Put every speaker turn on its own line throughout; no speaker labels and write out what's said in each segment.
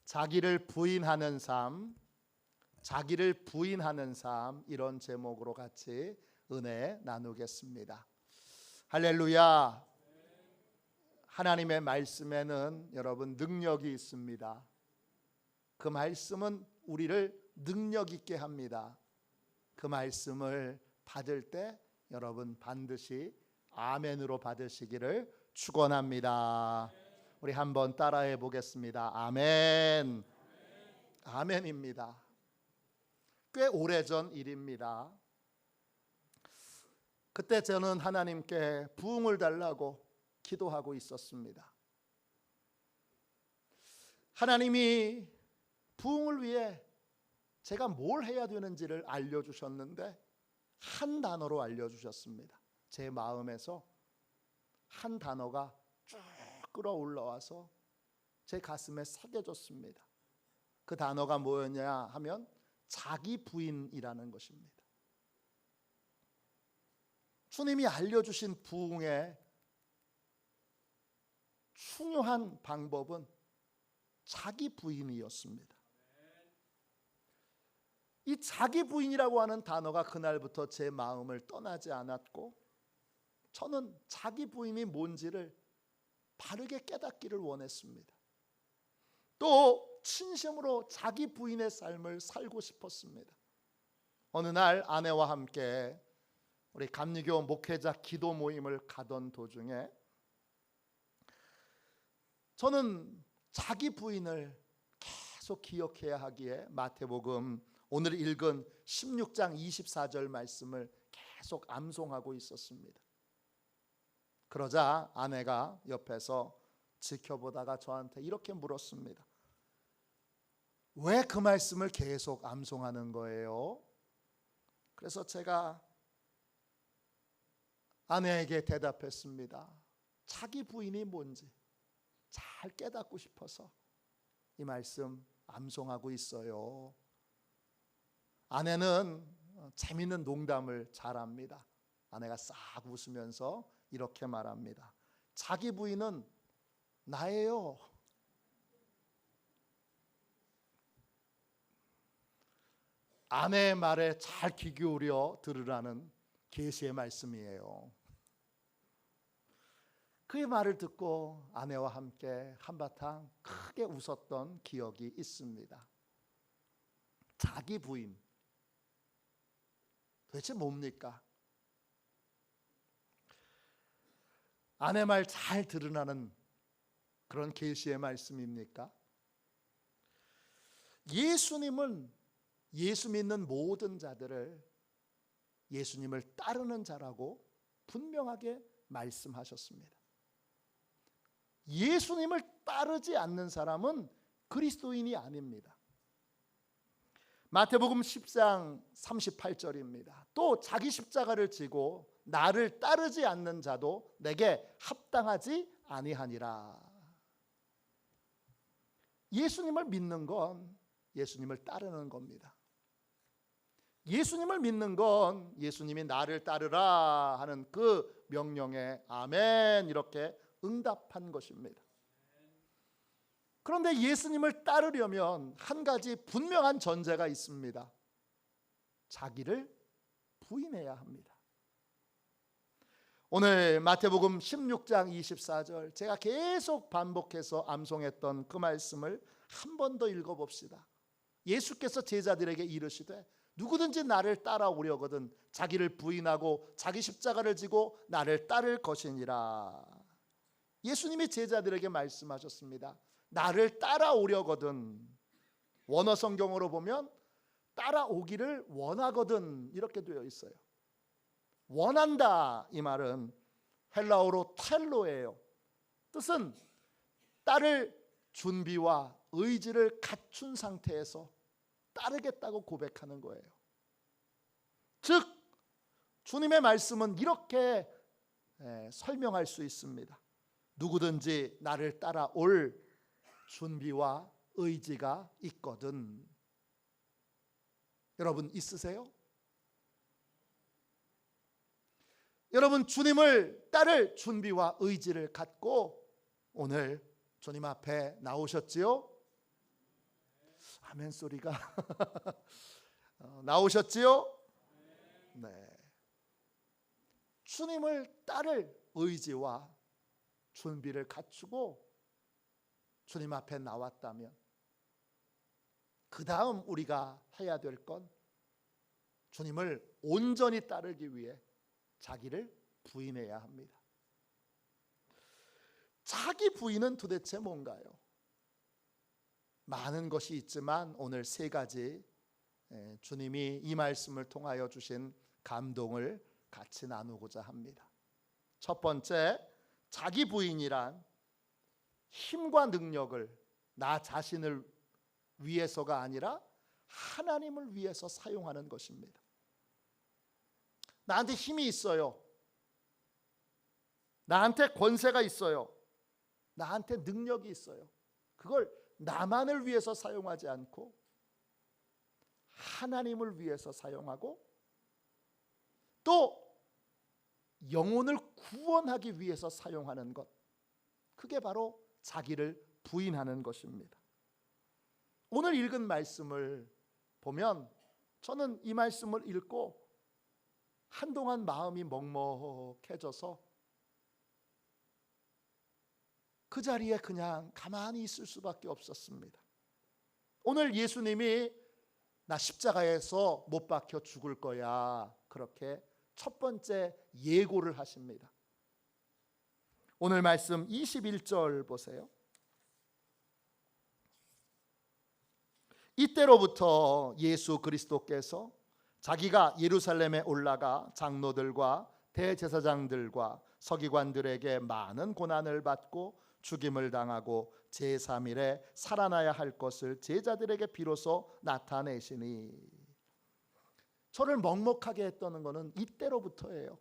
자기를 부인하는 삶, 자기를 부인하는 삶, 이런 제목으로 같이 은혜 나누겠습니다. 할렐루야. 하나님의 말씀에는 여러분 능력이 있습니다. 그 말씀은 우리를 능력 있게 합니다. 그 말씀을 받을 때 여러분 반드시 아멘으로 받으시기를 축원합니다. 우리 한번 따라해 보겠습니다. 아멘. 아멘입니다. 꽤 오래전 일입니다. 그때 저는 하나님께 부흥을 달라고 기도하고 있었습니다. 하나님이 부흥을 위해 제가 뭘 해야 되는지를 알려주셨는데 한 단어로 알려주셨습니다. 제 마음에서 한 단어가 쭉 끌어올라와서 제 가슴에 새겨졌습니다. 그 단어가 뭐였냐 하면 자기 부인이라는 것입니다. 주님이 알려주신 부흥의 중요한 방법은 자기 부인이었습니다. 이 자기 부인이라고 하는 단어가 그날부터 제 마음을 떠나지 않았고, 저는 자기 부인이 뭔지를 바르게 깨닫기를 원했습니다. 또 진심으로 자기 부인의 삶을 살고 싶었습니다. 어느 날 아내와 함께 우리 감리교 목회자 기도 모임을 가던 도중에 저는 자기 부인을 계속 기억해야 하기에 마태복음 오늘 읽은 16장 24절 말씀을 계속 암송하고 있었습니다. 그러자 아내가 옆에서 지켜보다가 저한테 이렇게 물었습니다. 왜 그 말씀을 계속 암송하는 거예요? 그래서 제가 아내에게 대답했습니다. 자기 부인이 뭔지 잘 깨닫고 싶어서 이 말씀 암송하고 있어요. 아내는 재밌는 농담을 잘합니다. 아내가 싹 웃으면서 이렇게 말합니다. 자기 부인은 나예요. 아내의 말에 잘 귀 기울여 들으라는 계시의 말씀이에요. 그의 말을 듣고 아내와 함께 한바탕 크게 웃었던 기억이 있습니다. 자기 부인, 도대체 뭡니까? 아내 말 잘 들으라는 그런 계시의 말씀입니까? 예수님은 예수 믿는 모든 자들을 예수님을 따르는 자라고 분명하게 말씀하셨습니다. 예수님을 따르지 않는 사람은 그리스도인이 아닙니다. 마태복음 10장 38절입니다. 또 자기 십자가를 지고 나를 따르지 않는 자도 내게 합당하지 아니하니라. 예수님을 믿는 건 예수님을 따르는 겁니다. 예수님을 믿는 건 예수님이 나를 따르라 하는 그 명령에 아멘 이렇게 응답한 것입니다. 그런데 예수님을 따르려면 한 가지 분명한 전제가 있습니다. 자기를 부인해야 합니다. 오늘 마태복음 16장 24절 제가 계속 반복해서 암송했던 그 말씀을 한 번 더 읽어봅시다. 예수께서 제자들에게 이르시되 누구든지 나를 따라오려거든 자기를 부인하고 자기 십자가를 지고 나를 따를 것이니라. 예수님이 제자들에게 말씀하셨습니다. 나를 따라오려거든, 원어 성경으로 보면 따라오기를 원하거든 이렇게 되어 있어요. 원한다 이 말은 헬라어로 텔로예요. 뜻은 따를 준비와 의지를 갖춘 상태에서 따르겠다고 고백하는 거예요. 즉 주님의 말씀은 이렇게 설명할 수 있습니다. 누구든지 나를 따라올 준비와 의지가 있거든. 여러분 있으세요? 여러분 주님을 따를 준비와 의지를 갖고 오늘 주님 앞에 나오셨지요? 아멘 소리가 나오셨지요? 네. 주님을 따를 의지와 준비를 갖추고 주님 앞에 나왔다면 그 다음 우리가 해야 될 건 주님을 온전히 따르기 위해 자기를 부인해야 합니다. 자기 부인은 도대체 뭔가요? 많은 것이 있지만 오늘 세 가지 주님이 이 말씀을 통하여 주신 감동을 같이 나누고자 합니다. 첫 번째, 자기 부인이란 힘과 능력을 나 자신을 위해서가 아니라 하나님을 위해서 사용하는 것입니다. 나한테 힘이 있어요. 나한테 권세가 있어요. 나한테 능력이 있어요. 그걸 나만을 위해서 사용하지 않고 하나님을 위해서 사용하고 또 영혼을 구원하기 위해서 사용하는 것, 그게 바로 자기를 부인하는 것입니다. 오늘 읽은 말씀을 보면 저는 이 말씀을 읽고 한동안 마음이 먹먹해져서 그 자리에 그냥 가만히 있을 수밖에 없었습니다. 오늘 예수님이 나 십자가에서 못 박혀 죽을 거야, 그렇게 첫 번째 예고를 하십니다. 오늘 말씀 21절 보세요. 이때로부터 예수 그리스도께서 자기가 예루살렘에 올라가 장로들과 대제사장들과 서기관들에게 많은 고난을 받고 죽임을 당하고 제3일에 살아나야 할 것을 제자들에게 비로소 나타내시니. 저를 먹먹하게 했던 것은 이때로부터예요.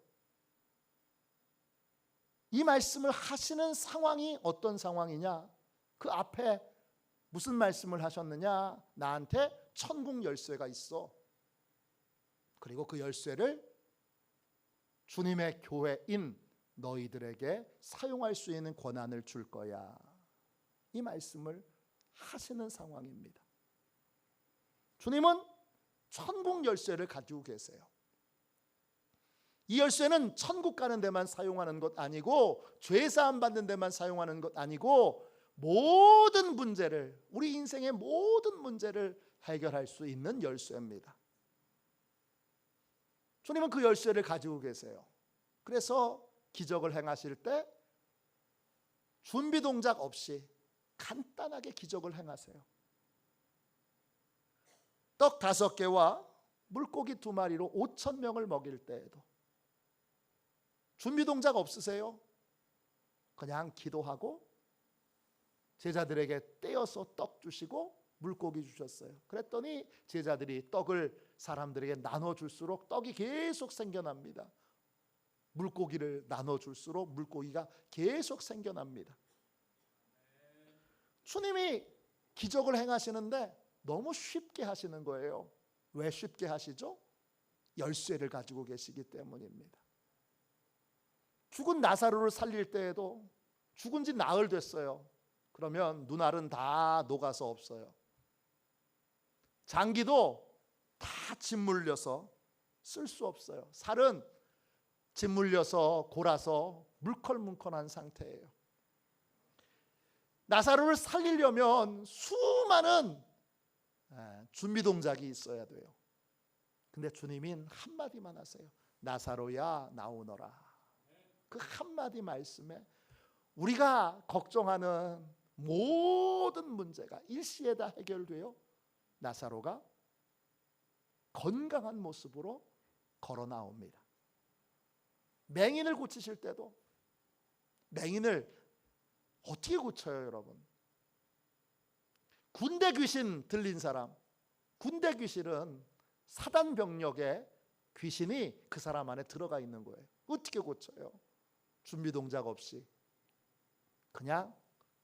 이 말씀을 하시는 상황이 어떤 상황이냐? 그 앞에 무슨 말씀을 하셨느냐? 나한테 천국 열쇠가 있어. 그리고 그 열쇠를 주님의 교회인 너희들에게 사용할 수 있는 권한을 줄 거야. 이 말씀을 하시는 상황입니다. 주님은 천국 열쇠를 가지고 계세요. 이 열쇠는 천국 가는 데만 사용하는 것 아니고 죄사함 받는 데만 사용하는 것 아니고 모든 문제를, 우리 인생의 모든 문제를 해결할 수 있는 열쇠입니다. 주님은 그 열쇠를 가지고 계세요. 그래서 기적을 행하실 때 준비 동작 없이 간단하게 기적을 행하세요. 떡 5개와 물고기 2마리로 5,000명을 먹일 때에도 준비 동작 없으세요? 그냥 기도하고 제자들에게 떼어서 떡 주시고 물고기 주셨어요. 그랬더니 제자들이 떡을 사람들에게 나눠줄수록 떡이 계속 생겨납니다. 물고기를 나눠줄수록 물고기가 계속 생겨납니다. 주님이 기적을 행하시는데 너무 쉽게 하시는 거예요. 왜 쉽게 하시죠? 열쇠를 가지고 계시기 때문입니다. 죽은 나사로를 살릴 때에도 죽은 지 나흘 됐어요. 그러면 눈알은 다 녹아서 없어요. 장기도 다 짓물려서 쓸 수 없어요. 살은 짓물려서 골아서 물컹물컹한 상태예요. 나사로를 살리려면 수많은 준비 동작이 있어야 돼요. 근데 주님은 한마디만 하세요. 나사로야 나오너라. 그 한마디 말씀에 우리가 걱정하는 모든 문제가 일시에 다 해결돼요. 나사로가 건강한 모습으로 걸어 나옵니다. 맹인을 고치실 때도 맹인을 어떻게 고쳐요, 여러분? 군대 귀신 들린 사람, 군대 귀신은 사단 병력에 귀신이 그 사람 안에 들어가 있는 거예요. 어떻게 고쳐요? 준비 동작 없이 그냥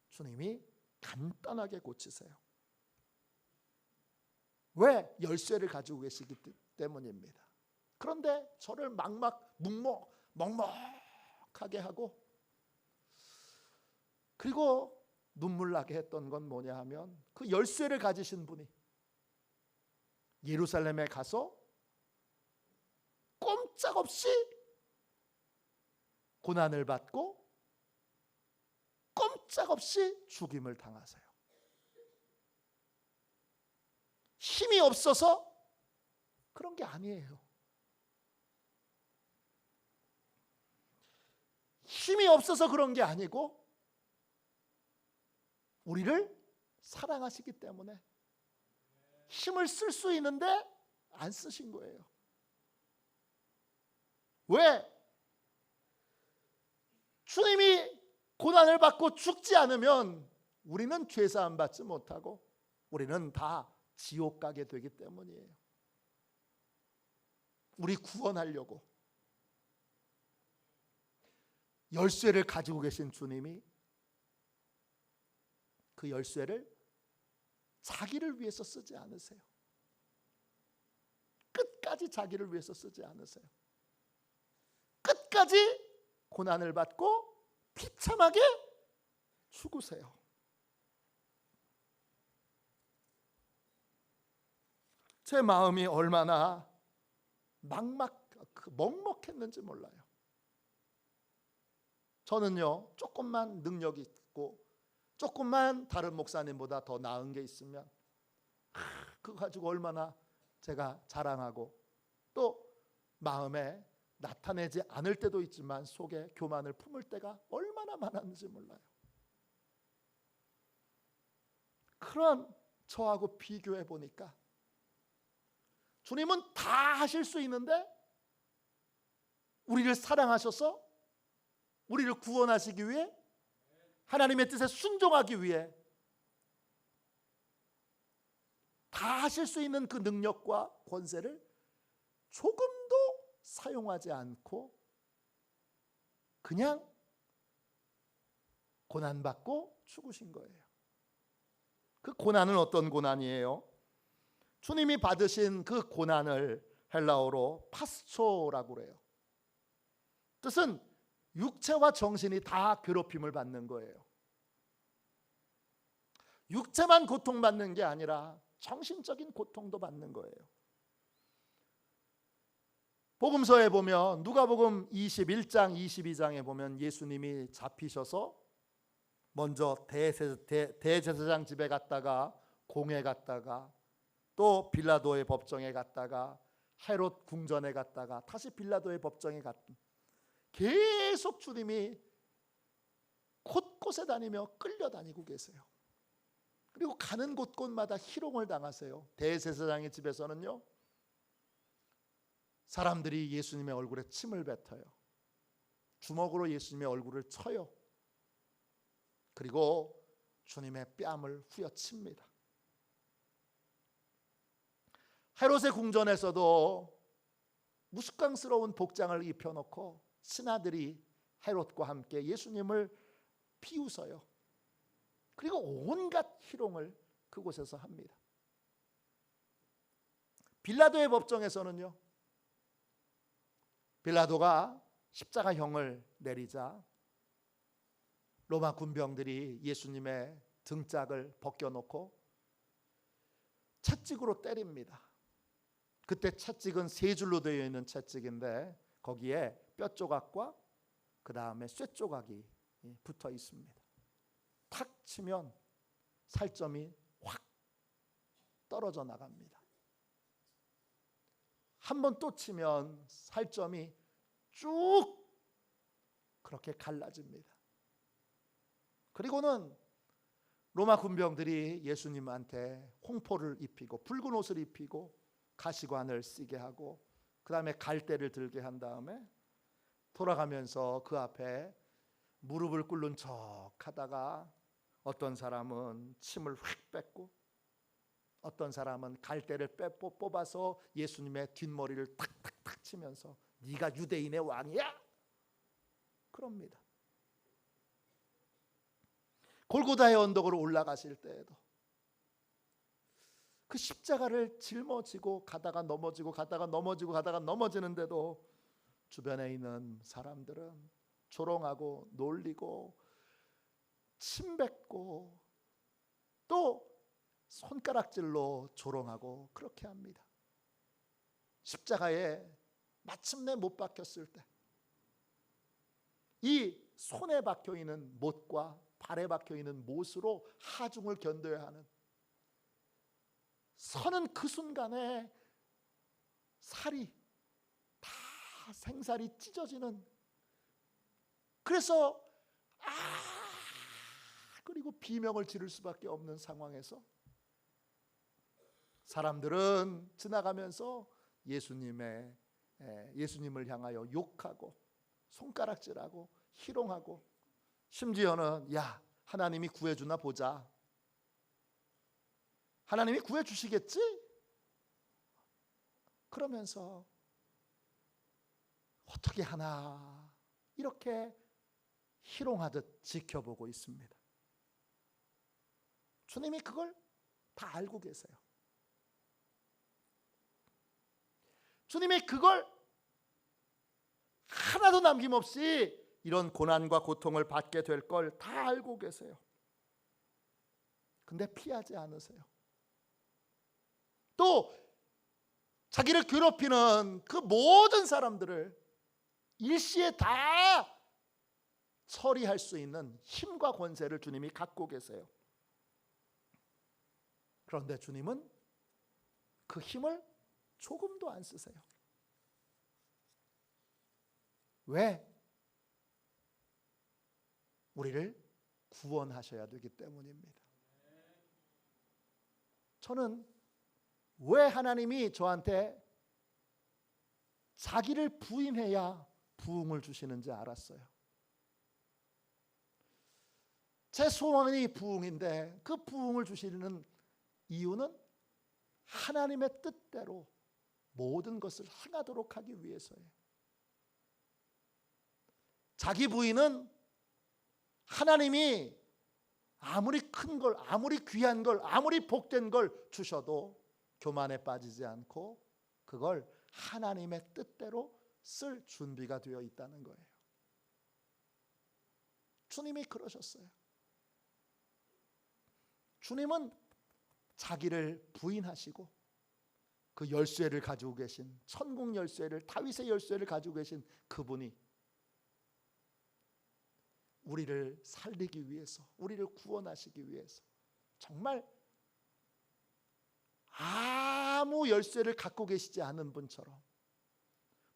주님이 간단하게 고치세요. 왜? 열쇠를 가지고 계시기 때문입니다. 그런데 저를 먹먹하게 하고, 그리고 눈물 나게 했던 건 뭐냐 하면 그 열쇠를 가지신 분이 예루살렘에 가서 꼼짝없이 고난을 받고 꼼짝없이 죽임을 당하세요. 힘이 없어서 그런 게 아니에요. 힘이 없어서 그런 게 아니고 우리를 사랑하시기 때문에 힘을 쓸 수 있는데 안 쓰신 거예요. 왜? 주님이 고난을 받고 죽지 않으면 우리는 죄사함 받지 못하고 우리는 다 지옥 가게 되기 때문이에요. 우리 구원하려고 열쇠를 가지고 계신 주님이 그 열쇠를 자기를 위해서 쓰지 않으세요. 끝까지 자기를 위해서 쓰지 않으세요. 끝까지 고난을 받고 비참하게 죽으세요. 제 마음이 얼마나 먹먹했는지 몰라요. 저는요, 조금만 능력이 있고 조금만 다른 목사님보다 더 나은 게 있으면 그거 가지고 얼마나 제가 자랑하고 또 마음에 나타내지 않을 때도 있지만 속에 교만을 품을 때가 얼마나 많았는지 몰라요. 그런 저하고 비교해 보니까 주님은 다 하실 수 있는데 우리를 사랑하셔서 우리를 구원하시기 위해 하나님의 뜻에 순종하기 위해 다 하실 수 있는 그 능력과 권세를 조금도 사용하지 않고 그냥 고난받고 죽으신 거예요. 그 고난은 어떤 고난이에요? 주님이 받으신 그 고난을 헬라어로 파스초라고 그래요. 뜻은 육체와 정신이 다 괴롭힘을 받는 거예요. 육체만 고통받는 게 아니라 정신적인 고통도 받는 거예요. 복음서에 보면 누가복음 21장 22장에 보면 예수님이 잡히셔서 먼저 대제사장 집에 갔다가 공회 갔다가 또 빌라도의 법정에 갔다가 헤롯 궁전에 갔다가 다시 빌라도의 법정에 갔다. 계속 주님이 곳곳에 다니며 끌려다니고 계세요. 그리고 가는 곳곳마다 희롱을 당하세요. 대제사장의 집에서는요, 사람들이 예수님의 얼굴에 침을 뱉어요. 주먹으로 예수님의 얼굴을 쳐요. 그리고 주님의 뺨을 후려칩니다. 헤롯의 궁전에서도 무스꽝스러운 복장을 입혀놓고 신하들이 헤롯과 함께 예수님을 비웃어요. 그리고 온갖 희롱을 그곳에서 합니다. 빌라도의 법정에서는요, 빌라도가 십자가형을 내리자 로마 군병들이 예수님의 등짝을 벗겨놓고 채찍으로 때립니다. 그때 채찍은 세 줄로 되어 있는 채찍인데 거기에 뼈 조각과 그 다음에 쇠 조각이 붙어 있습니다. 탁 치면 살점이 확 떨어져 나갑니다. 한 번 또 치면 살점이 쭉 그렇게 갈라집니다. 그리고는 로마 군병들이 예수님한테 홍포를 입히고 붉은 옷을 입히고 가시관을 쓰게 하고 그 다음에 갈대를 들게 한 다음에 돌아가면서 그 앞에 무릎을 꿇는 척 하다가 어떤 사람은 침을 휙 뱉고 어떤 사람은 갈대를 뽑아서 예수님의 뒷머리를 탁탁탁 치면서 네가 유대인의 왕이야? 그럽니다. 골고다의 언덕으로 올라가실 때에도 그 십자가를 짊어지고 가다가 넘어지고 가다가 넘어지고 가다가 넘어지는데도 주변에 있는 사람들은 조롱하고 놀리고 침 뱉고 또 손가락질로 조롱하고 그렇게 합니다. 십자가에 마침내 못 박혔을 때 이 손에 박혀있는 못과 발에 박혀있는 못으로 하중을 견뎌야 하는, 서는 그 순간에 살이 다 생살이 찢어지는, 그래서 그리고 비명을 지를 수밖에 없는 상황에서 사람들은 지나가면서 예수님을 향하여 욕하고 손가락질하고 희롱하고, 심지어는 야, 하나님이 구해주나 보자, 하나님이 구해주시겠지? 그러면서 어떻게 하나 이렇게 희롱하듯 지켜보고 있습니다. 주님이 그걸 다 알고 계세요. 주님이 그걸 하나도 남김없이 이런 고난과 고통을 받게 될 걸 다 알고 계세요. 근데 피하지 않으세요. 또 자기를 괴롭히는 그 모든 사람들을 일시에 다 처리할 수 있는 힘과 권세를 주님이 갖고 계세요. 그런데 주님은 그 힘을 조금도 안 쓰세요. 왜? 우리를 구원하셔야 되기 때문입니다. 저는 왜 하나님이 저한테 자기를 부인해야 부흥을 주시는지 알았어요. 제 소원이 부흥인데 그 부흥을 주시는 이유는 하나님의 뜻대로 모든 것을 행하도록 하기 위해서예요. 자기 부인은 하나님이 아무리 큰 걸, 아무리 귀한 걸, 아무리 복된 걸 주셔도 교만에 빠지지 않고 그걸 하나님의 뜻대로 쓸 준비가 되어 있다는 거예요. 주님이 그러셨어요. 주님은 자기를 부인하시고 그 열쇠를 가지고 계신, 천국 열쇠를, 다윗의 열쇠를 가지고 계신 그분이 우리를 살리기 위해서, 우리를 구원하시기 위해서 정말 아무 열쇠를 갖고 계시지 않은 분처럼,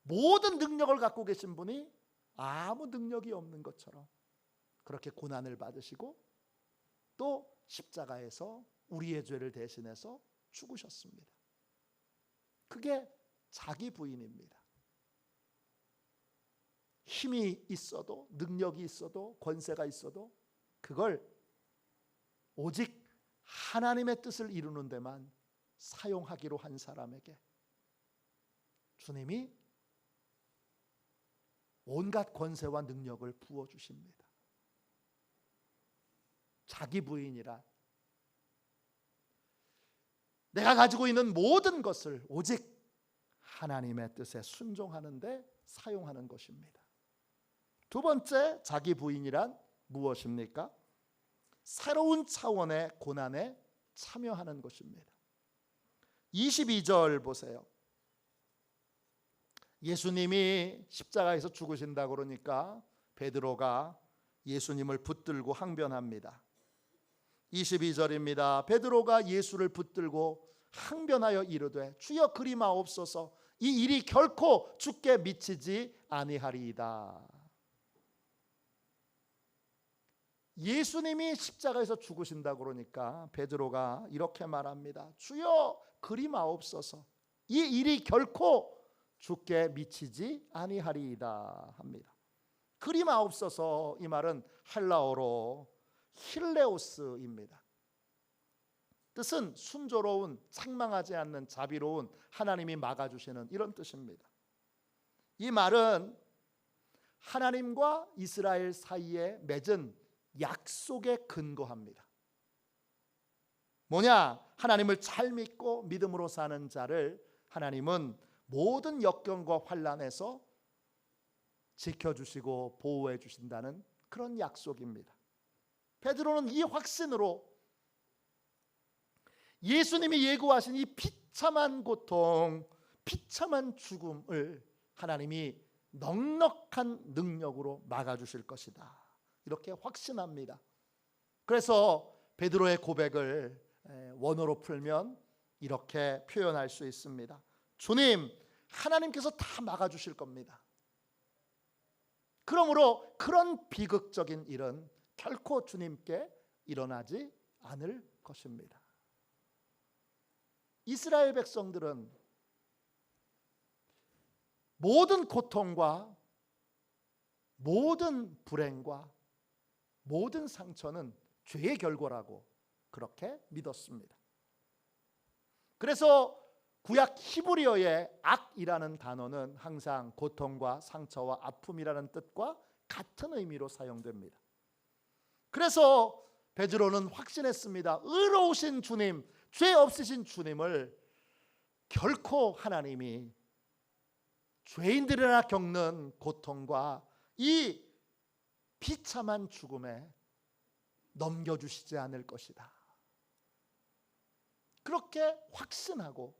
모든 능력을 갖고 계신 분이 아무 능력이 없는 것처럼 그렇게 고난을 받으시고 또 십자가에서 우리의 죄를 대신해서 죽으셨습니다. 그게 자기 부인입니다. 힘이 있어도, 능력이 있어도, 권세가 있어도 그걸 오직 하나님의 뜻을 이루는 데만 사용하기로 한 사람에게 주님이 온갖 권세와 능력을 부어주십니다. 자기 부인이란 내가 가지고 있는 모든 것을 오직 하나님의 뜻에 순종하는 데 사용하는 것입니다. 두 번째, 자기 부인이란 무엇입니까? 새로운 차원의 고난에 참여하는 것입니다. 22절 보세요. 예수님이 십자가에서 죽으신다고 그러니까 베드로가 예수님을 붙들고 항변합니다. 22절입니다. 베드로가 예수를 붙들고 항변하여 이르되 주여 그리 마옵소서, 이 일이 결코 주께 미치지 아니하리이다. 예수님이 십자가에서 죽으신다고 그러니까 베드로가 이렇게 말합니다. 주여 그리 마옵소서, 이 일이 결코 주께 미치지 아니하리이다 합니다. 그리 마옵소서, 이 말은 헬라어로 힐레오스입니다. 뜻은 순조로운, 책망하지 않는 자비로운 하나님이 막아주시는 이런 뜻입니다. 이 말은 하나님과 이스라엘 사이에 맺은 약속에 근거합니다. 뭐냐? 하나님을 잘 믿고 믿음으로 사는 자를 하나님은 모든 역경과 환난에서 지켜주시고 보호해 주신다는 그런 약속입니다. 베드로는 이 확신으로 예수님이 예고하신 이 비참한 고통, 비참한 죽음을 하나님이 넉넉한 능력으로 막아주실 것이다, 이렇게 확신합니다. 그래서 베드로의 고백을 원어로 풀면 이렇게 표현할 수 있습니다. 주님, 하나님께서 다 막아주실 겁니다. 그러므로 그런 비극적인 일은 결코 주님께 일어나지 않을 것입니다. 이스라엘 백성들은 모든 고통과 모든 불행과 모든 상처는 죄의 결과라고 그렇게 믿었습니다. 그래서 구약 히브리어의 악이라는 단어는 항상 고통과 상처와 아픔이라는 뜻과 같은 의미로 사용됩니다. 그래서 베드로는 확신했습니다. 의로우신 주님, 죄 없으신 주님을 결코 하나님이 죄인들이나 겪는 고통과 이 비참한 죽음에 넘겨주시지 않을 것이다, 그렇게 확신하고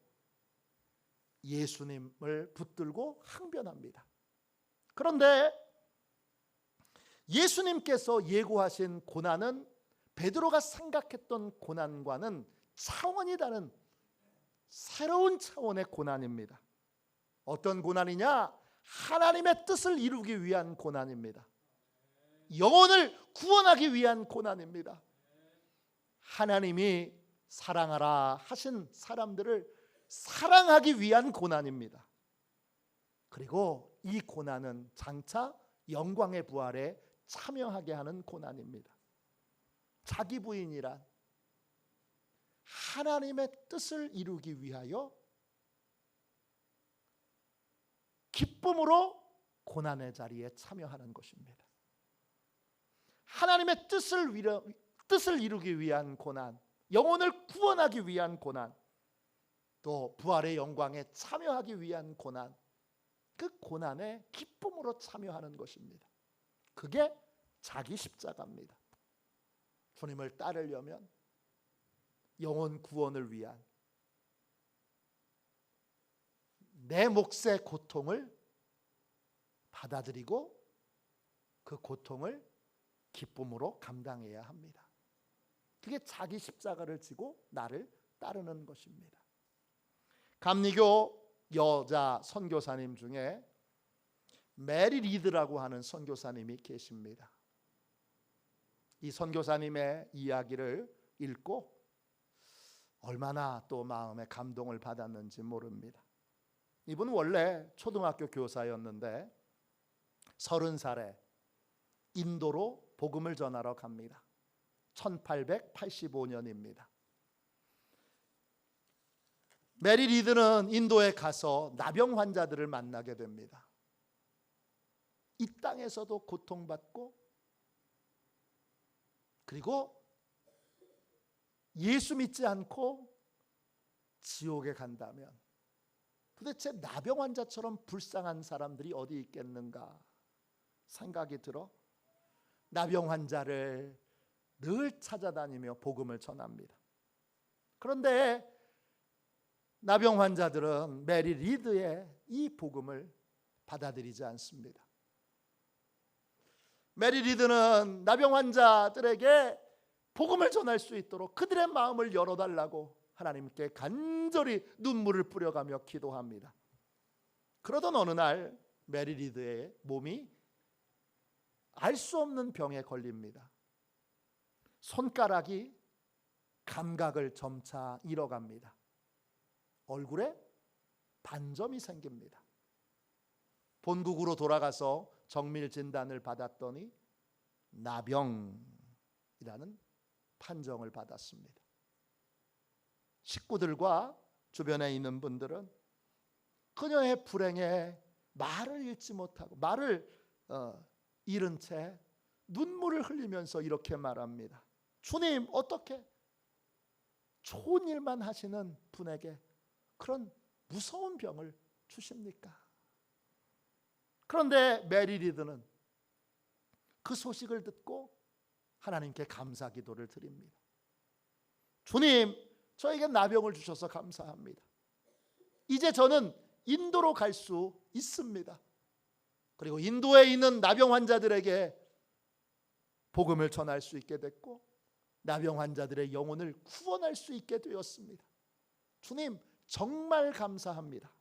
예수님을 붙들고 항변합니다. 그런데 예수님께서 예고하신 고난은 베드로가 생각했던 고난과는 차원이 다른 새로운 차원의 고난입니다. 어떤 고난이냐? 하나님의 뜻을 이루기 위한 고난입니다. 영혼을 구원하기 위한 고난입니다. 하나님이 사랑하라 하신 사람들을 사랑하기 위한 고난입니다. 그리고 이 고난은 장차 영광의 부활에 참여하게 하는 고난입니다. 자기 부인이란 하나님의 뜻을 이루기 위하여 기쁨으로 고난의 자리에 참여하는 것입니다. 하나님의 뜻을 이루기 위한 고난, 영혼을 구원하기 위한 고난, 또 부활의 영광에 참여하기 위한 고난, 그 고난에 기쁨으로 참여하는 것입니다. 그게 자기 십자가입니다. 주님을 따르려면 영혼 구원을 위한 내 몫의 고통을 받아들이고 그 고통을 기쁨으로 감당해야 합니다. 그게 자기 십자가를 지고 나를 따르는 것입니다. 감리교 여자 선교사님 중에 메리 리드라고 하는 선교사님이 계십니다. 이 선교사님의 이야기를 읽고 얼마나 또 마음에 감동을 받았는지 모릅니다. 이분은 원래 초등학교 교사였는데 30살에 인도로 복음을 전하러 갑니다. 1885년입니다. 메리 리드는 인도에 가서 나병 환자들을 만나게 됩니다. 이 땅에서도 고통받고 그리고 예수 믿지 않고 지옥에 간다면 도대체 나병 환자처럼 불쌍한 사람들이 어디 있겠는가 생각이 들어 나병 환자를 늘 찾아다니며 복음을 전합니다. 그런데 나병 환자들은 메리 리드의 이 복음을 받아들이지 않습니다. 메리 리드는 나병 환자들에게 복음을 전할 수 있도록 그들의 마음을 열어달라고 하나님께 간절히 눈물을 뿌려가며 기도합니다. 그러던 어느 날 메리 리드의 몸이 알 수 없는 병에 걸립니다. 손가락이 감각을 점차 잃어갑니다. 얼굴에 반점이 생깁니다. 본국으로 돌아가서 정밀 진단을 받았더니 나병이라는 판정을 받았습니다. 식구들과 주변에 있는 분들은 그녀의 불행에 말을 잃지 못하고 말을 잃은 채 눈물을 흘리면서 이렇게 말합니다. 주님, 어떻게 좋은 일만 하시는 분에게 그런 무서운 병을 주십니까? 그런데 메리 리드는 그 소식을 듣고 하나님께 감사 기도를 드립니다. 주님, 저에게 나병을 주셔서 감사합니다. 이제 저는 인도로 갈 수 있습니다. 그리고 인도에 있는 나병 환자들에게 복음을 전할 수 있게 됐고 나병 환자들의 영혼을 구원할 수 있게 되었습니다. 주님, 정말 감사합니다.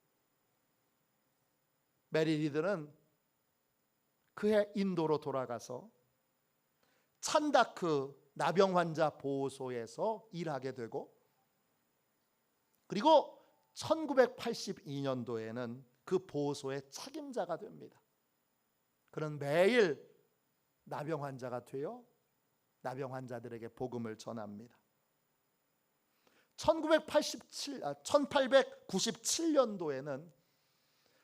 메리 리드는 그해 인도로 돌아가서 찬다크 나병 환자 보호소에서 일하게 되고, 그리고 1982년도에는 그 보호소의 책임자가 됩니다. 그는 매일 나병 환자가 되어 나병 환자들에게 복음을 전합니다. 1897년도에는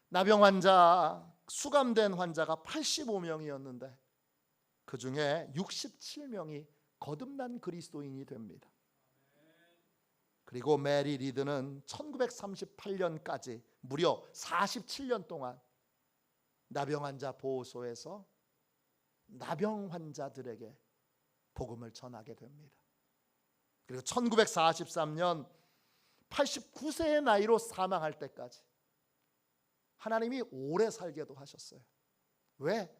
나병 환자, 수감된 환자가 85명이었는데 그 중에 67명이 거듭난 그리스도인이 됩니다. 그리고 메리 리드는 1938년까지 무려 47년 동안 나병 환자 보호소에서 나병 환자들에게 복음을 전하게 됩니다. 그리고 1943년 89세의 나이로 사망할 때까지 하나님이 오래 살게도 하셨어요. 왜?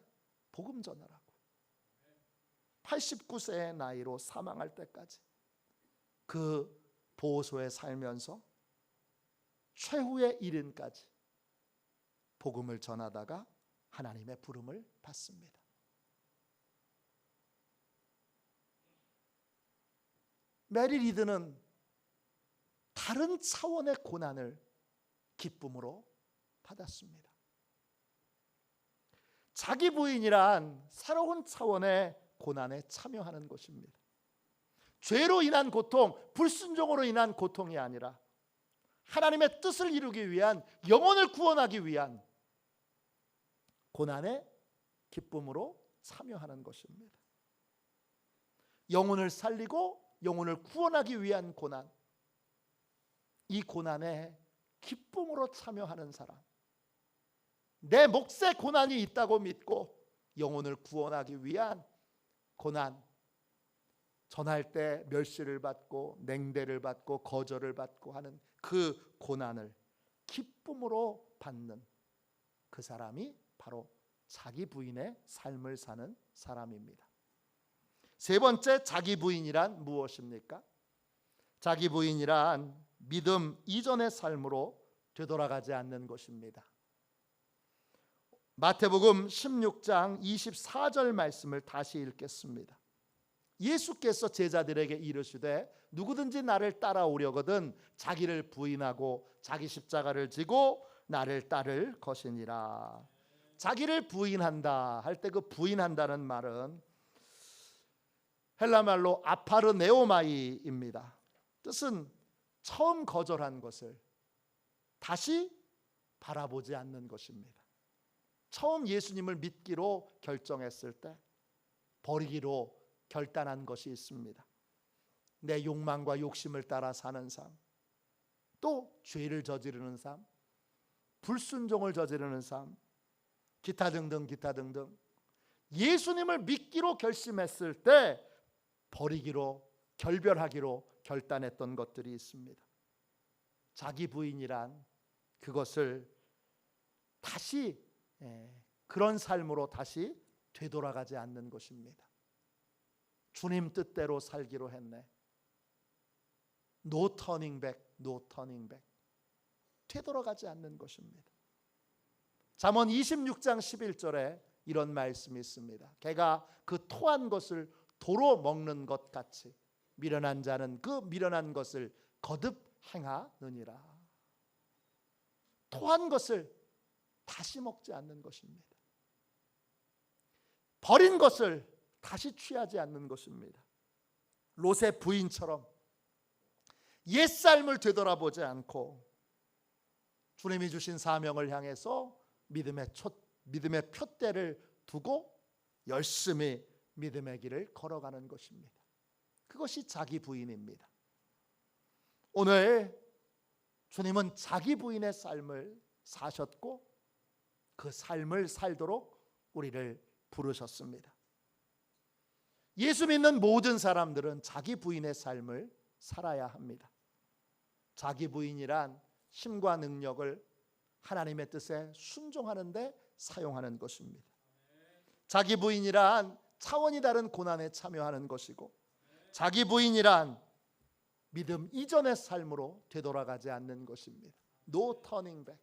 복음 전하라고. 89세의 나이로 사망할 때까지 그 보호소에 살면서 최후의 이른까지 복음을 전하다가 하나님의 부름을 받습니다. 메리 리드는 다른 차원의 고난을 기쁨으로 받았습니다. 자기 부인이란 새로운 차원의 고난에 참여하는 것입니다. 죄로 인한 고통, 불순종으로 인한 고통이 아니라 하나님의 뜻을 이루기 위한, 영혼을 구원하기 위한 고난에 기쁨으로 참여하는 것입니다. 영혼을 살리고 영혼을 구원하기 위한 고난, 이 고난에 기쁨으로 참여하는 사람, 내 몫의 고난이 있다고 믿고 영혼을 구원하기 위한 고난, 전할 때 멸시를 받고 냉대를 받고 거절을 받고 하는 그 고난을 기쁨으로 받는 그 사람이 바로 자기 부인의 삶을 사는 사람입니다. 세 번째, 자기 부인이란 무엇입니까? 자기 부인이란 믿음 이전의 삶으로 되돌아가지 않는 것입니다. 마태복음 16장 24절 말씀을 다시 읽겠습니다. 예수께서 제자들에게 이르시되 누구든지 나를 따라오려거든 자기를 부인하고 자기 십자가를 지고 나를 따를 것이니라. 자기를 부인한다 할 때 그 부인한다는 말은 헬라 말로 아파르네오마이입니다. 뜻은 처음 거절한 것을 다시 바라보지 않는 것입니다. 처음 예수님을 믿기로 결정했을 때 버리기로 결단한 것이 있습니다. 내 욕망과 욕심을 따라 사는 삶, 또 죄를 저지르는 삶, 불순종을 저지르는 삶, 기타 등등 예수님을 믿기로 결심했을 때 버리기로, 결별하기로 결단했던 것들이 있습니다. 자기 부인이란 그것을 다시 그런 삶으로 다시 되돌아가지 않는 것입니다. 주님 뜻대로 살기로 했네. No turning back, no turning back. 되돌아가지 않는 것입니다. 잠언 26장 11절에 이런 말씀이 있습니다. 개가 그 토한 것을 도로 먹는 것 같이 미련한 자는 그 미련한 것을 거듭 행하느니라. 토한 것을 다시 먹지 않는 것입니다. 버린 것을 다시 취하지 않는 것입니다. 롯의 부인처럼 옛삶을 되돌아보지 않고 주님이 주신 사명을 향해서 믿음의 푯대를 두고 열심히 믿음의 길을 걸어가는 것입니다. 그것이 자기 부인입니다. 오늘 주님은 자기 부인의 삶을 사셨고 그 삶을 살도록 우리를 부르셨습니다. 예수 믿는 모든 사람들은 자기 부인의 삶을 살아야 합니다. 자기 부인이란 힘과 능력을 하나님의 뜻에 순종하는 데 사용하는 것입니다. 자기 부인이란 차원이 다른 고난에 참여하는 것이고, 자기 부인이란 믿음 이전의 삶으로 되돌아가지 않는 것입니다. No turning back.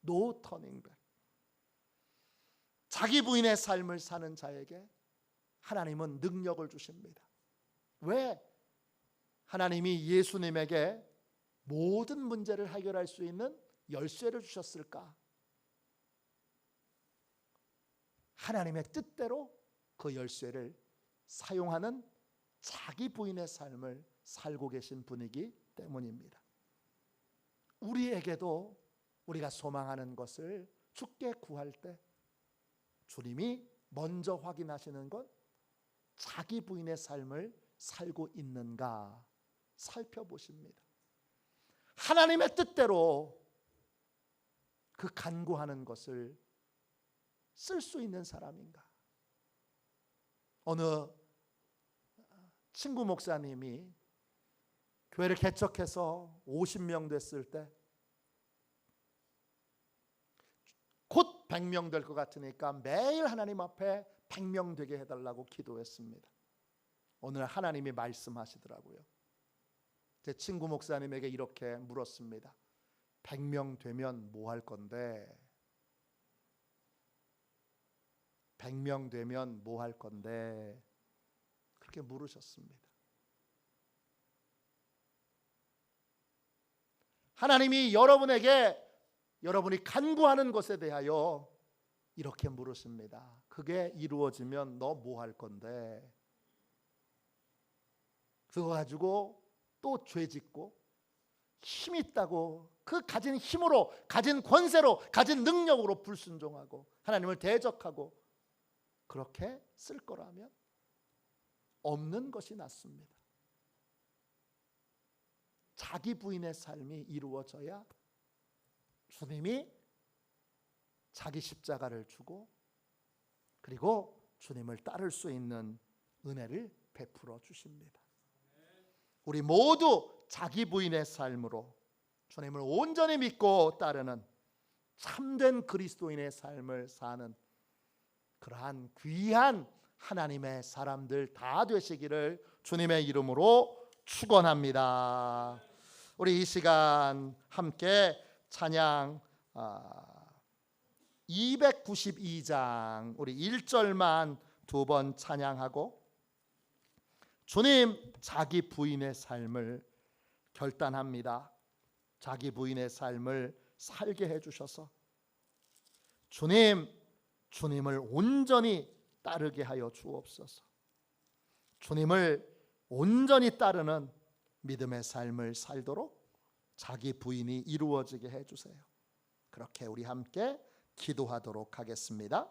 No turning back. 자기 부인의 삶을 사는 자에게 하나님은 능력을 주십니다. 왜? 하나님이 예수님에게 모든 문제를 해결할 수 있는 열쇠를 주셨을까? 하나님의 뜻대로 그 열쇠를 사용하는 자기 부인의 삶을 살고 계신 분이기 때문입니다. 우리에게도 우리가 소망하는 것을 주께 구할 때 주님이 먼저 확인하시는 것, 자기 부인의 삶을 살고 있는가 살펴보십니다. 하나님의 뜻대로 그 간구하는 것을 쓸 수 있는 사람인가? 어느 친구 목사님이 교회를 개척해서 50명 됐을 때 곧 100명 될 것 같으니까 매일 하나님 앞에 100명 되게 해달라고 기도했습니다. 오늘 하나님이 말씀하시더라고요. 제 친구 목사님에게 이렇게 물었습니다. 100명 되면 뭐 할 건데? 100명 되면 뭐 할 건데? 그렇게 물으셨습니다. 하나님이 여러분에게 여러분이 간구하는 것에 대하여 이렇게 물으십니다. 그게 이루어지면 너 뭐 할 건데? 그거 가지고 또 죄 짓고 힘 있다고 그 가진 힘으로, 가진 권세로, 가진 능력으로 불순종하고 하나님을 대적하고 그렇게 쓸 거라면 없는 것이 낫습니다. 자기 부인의 삶이 이루어져야 주님이 자기 십자가를 주고 그리고 주님을 따를 수 있는 은혜를 베풀어 주십니다. 우리 모두 자기 부인의 삶으로 주님을 온전히 믿고 따르는 참된 그리스도인의 삶을 사는 그러한 귀한 하나님의 사람들 다 되시기를 주님의 이름으로 축원합니다. 우리 이 시간 함께 찬양 292장 우리 1절만 두 번 찬양하고 주님 자기 부인의 삶을 결단합니다. 자기 부인의 삶을 살게 해주셔서 주님을 온전히 따르게 하여 주옵소서. 주님을 온전히 따르는 믿음의 삶을 살도록 자기 부인이 이루어지게 해주세요. 그렇게 우리 함께 기도하도록 하겠습니다.